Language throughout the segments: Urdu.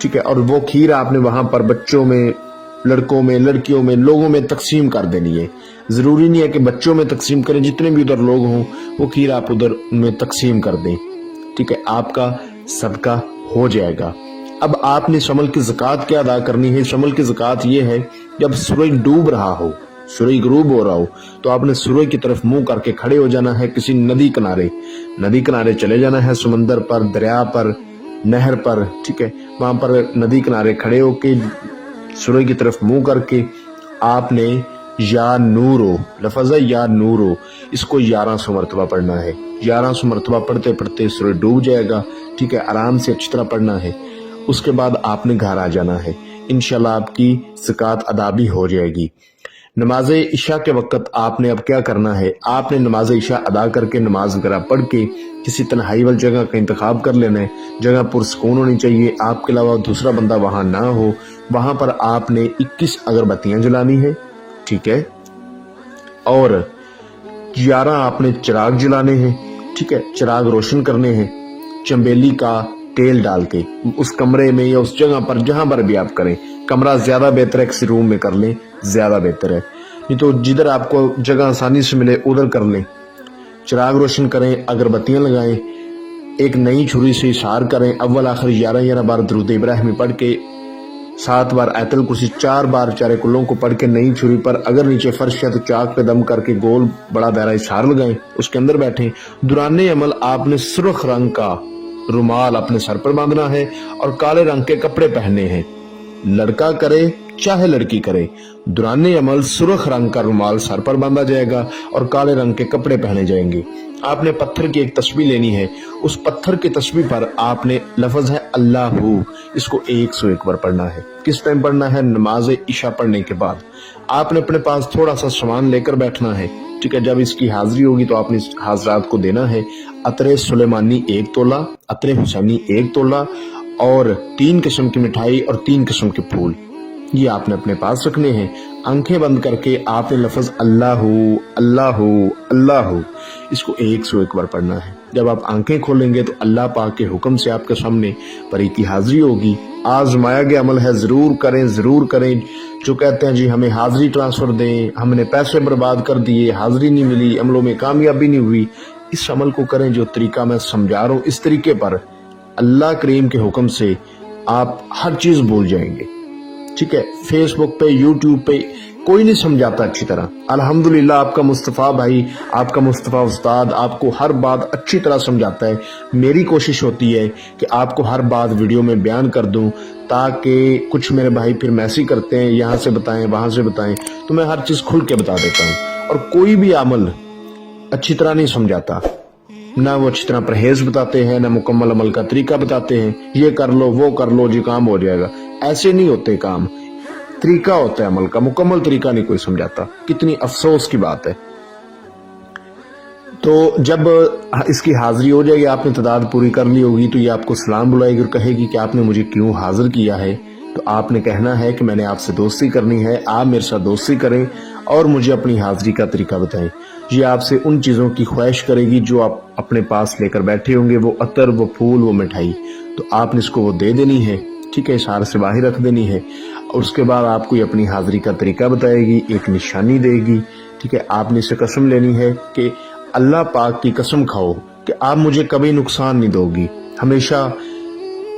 ٹھیک ہے، اور وہ کھیر آپ نے وہاں پر بچوں میں، لڑکوں میں، لڑکیوں میں، لوگوں میں تقسیم کر دینی ہے۔ ضروری نہیں ہے کہ بچوں میں تقسیم کریں، جتنے بھی ادھر لوگ ہوں وہ کھیر آپ ادھر میں تقسیم کر دیں، ٹھیک ہے، آپ کا صدقہ ہو جائے گا۔ اب آپ نے اس عمل کی زکوٰۃ کیا ادا کرنی ہے؟ اس عمل کی زکوٰۃ یہ ہے، جب سورج ڈوب رہا ہو، سورج غروب ہو رہا ہو، تو آپ نے سورج کی طرف منہ کر کے کھڑے ہو جانا ہے، کسی ندی کنارے چلے جانا ہے، سمندر پر، دریا پر، نہر پر، ٹھیک ہے، وہاں پر ندی کنارے کھڑے ہو کے سورج کی طرف منہ کر کے آپ نے یا نورو، لفظ ہے یا نورو، اس کو 1100 مرتبہ پڑھنا ہے۔ 1100 مرتبہ پڑھتے پڑھتے سورج ڈوب جائے گا، ٹھیک ہے، آرام سے اچھی طرح پڑھنا ہے۔ اس کے بعد آپ نے گھر آ جانا ہے، انشاءاللہ آپ کی زکوٰۃ ادا بھی ہو جائے گی۔ نماز عشاء کے وقت آپ نے اب کیا کرنا ہے؟ آپ نے نماز عشاء ادا کر کے، نماز وغیرہ پڑھ کے کسی تنہائی والی جگہ کا انتخاب کر لینا ہے، جگہ پرسکون ہونی چاہیے، آپ کے علاوہ دوسرا بندہ وہاں نہ ہو۔ وہاں پر آپ نے 21 اگربتیاں جلانی ہے، ٹھیک ہے، اور 11 آپ نے چراغ جلانے ہیں، ٹھیک ہے، چراغ روشن کرنے ہیں، چنبیلی کا تیل ڈال کے اس کمرے میں یا اس جگہ پر جہاں پر بھی آپ کریں۔ کمرہ زیادہ بہتر ہے، کسی روم میں کر لیں، زیادہ بہتر ہے، نہیں تو جدھر آپ کو جگہ آسانی سے ملے ادھر کر لیں۔ چراغ روشن کریں، اگربتیاں لگائیں، ایک نئی چھری سے اشار کریں، اول آخر 11 بار درود ابراہیمی پڑھ کے 7 بار آیت الکرسی، 4 بار چارے کلوں کو پڑھ کے نئی چھری پر، اگر نیچے فرش ہے تو چاک پہ دم کر کے گول بڑا دائرہ اشار لگائیں، اس کے اندر بیٹھیں۔ دوران عمل آپ نے سرخ رنگ کا رومال اپنے سر پر باندھنا ہے اور کالے رنگ کے کپڑے پہننے ہیں، لڑکا کرے چاہے لڑکی کرے، دوران عمل سرخ رنگ کا رومال سر پر باندھا جائے گا اور کالے رنگ کے کپڑے پہنے جائیں گے۔ آپ نے پتھر کی ایک تسبیح لینی ہے، اس پتھر کی تسبیح پر آپ نے لفظ ہے اللہ، اس کو 101 بار پڑھنا ہے۔ کس ٹائم پڑھنا ہے؟ نماز عشاء پڑھنے کے بعد۔ آپ نے اپنے پاس تھوڑا سا سامان لے کر بیٹھنا ہے، ٹھیک ہے، جب اس کی حاضری ہوگی تو آپ نے اس حاضرات کو دینا ہے۔ عطر سلیمانی 1 تولہ، عطر حسینی 1 تولہ، اور 3 قسم کی مٹھائی اور 3 قسم کے پھول، یہ آپ نے اپنے پاس رکھنے ہیں۔ آنکھیں بند کر کے آپ نے لفظ اللہ اللہ اللہ، اس کو 101 بار پڑھنا ہے۔ جب آپ آنکھیں کھولیں گے تو اللہ پاک کے حکم سے آپ کے سامنے پری کی حاضری ہوگی۔ آزمایا گیا عمل ہے، ضرور کریں، ضرور کریں۔ جو کہتے ہیں جی ہمیں حاضری ٹرانسفر دیں، ہم نے پیسے برباد کر دیے، حاضری نہیں ملی، عملوں میں کامیابی نہیں ہوئی، اس عمل کو کریں جو طریقہ میں سمجھا رہا ہوں، اس طریقے پر اللہ کریم کے حکم سے آپ ہر چیز بھول جائیں گے، ٹھیک ہے۔ فیس بک پہ، یوٹیوب پہ کوئی نہیں سمجھاتا اچھی طرح، الحمدللہ آپ کا مصطفیٰ بھائی، آپ کا مصطفیٰ استاد آپ کو ہر بات اچھی طرح سمجھاتا ہے۔ میری کوشش ہوتی ہے کہ آپ کو ہر بات ویڈیو میں بیان کر دوں، تاکہ کچھ میرے بھائی پھر میسج کرتے ہیں یہاں سے بتائیں وہاں سے بتائیں، تو میں ہر چیز کھل کے بتا دیتا ہوں۔ اور کوئی بھی عمل اچھی طرح نہیں سمجھاتا، نہ وہ اچھی طرح پرہیز بتاتے ہیں، نہ مکمل عمل کا طریقہ بتاتے ہیں، یہ کر لو وہ کر لو جی کام ہو جائے گا، ایسے نہیں ہوتے کام، طریقہ ہوتا ہے عمل کا، مکمل طریقہ نہیں کوئی سمجھاتا۔ کتنی افسوس کی بات ہے۔ تو جب اس کی حاضری ہو جائے گی، آپ نے تعداد پوری کر لی ہوگی، تو یہ آپ کو سلام بلائے گی اور کہے گی کہ آپ نے مجھے کیوں حاضر کیا ہے۔ تو آپ نے کہنا ہے کہ میں نے آپ سے دوستی کرنی ہے، آپ میرے ساتھ دوستی کریں اور مجھے اپنی حاضری کا طریقہ بتائیں۔ یہ آپ سے ان چیزوں کی خواہش کرے گی جو آپ اپنے پاس لے کر بیٹھے ہوں گے، وہ عطر، وہ پھول، وہ مٹھائی، تو آپ نے اس کو وہ دے دینی ہے، ٹھیک ہے، اشارے سے باہر رکھ دینی ہے۔ اور اس کے بعد آپ کو یہ اپنی حاضری کا طریقہ بتائے گی، ایک نشانی دے گی، ٹھیک ہے۔ آپ نے اسے قسم لینی ہے کہ اللہ پاک کی قسم کھاؤ کہ آپ مجھے کبھی نقصان نہیں دو گی، ہمیشہ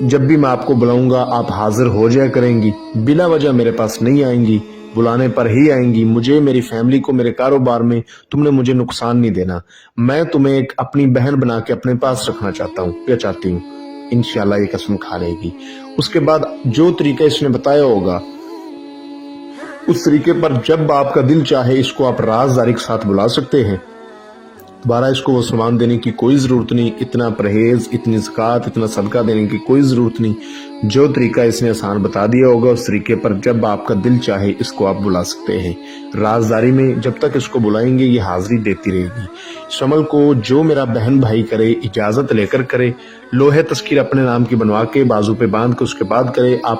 جب بھی میں آپ کو بلاؤں گا آپ حاضر ہو جایا کریں گی، بلا وجہ میرے پاس نہیں آئیں گی، بلانے پر ہی آئیں گی۔ مجھے، میری فیملی کو، میرے کاروبار میں تم نے مجھے نقصان نہیں دینا، میں تمہیں ایک اپنی بہن بنا کے اپنے پاس رکھنا چاہتا ہوں یا چاہتی ہوں۔ انشاءاللہ یہ قسم کھا لے گی۔ اس کے بعد جو طریقہ اس نے بتایا ہوگا اس طریقے پر جب آپ کا دل چاہے اس کو آپ رازداری کے ساتھ بلا سکتے ہیں۔ دوبارہ اس کو وہ سامان دینے کی کوئی ضرورت نہیں، اتنا پرہیز، اتنی زکوٰۃ، اتنا صدقہ دینے کی کوئی ضرورت نہیں۔ جو طریقہ اس نے آسان بتا دیا ہوگا اس طریقے پر جب آپ کا دل چاہے اس کو آپ بلا سکتے ہیں۔ رازداری میں جب تک اس کو بلائیں گے یہ حاضری دیتی رہے گی۔ اس عمل کو جو میرا بہن بھائی کرے، اجازت لے کر کرے، لوہے تذکیر اپنے نام کی بنوا کے بازو پہ باندھ کے اس کے بعد کرے۔ آپ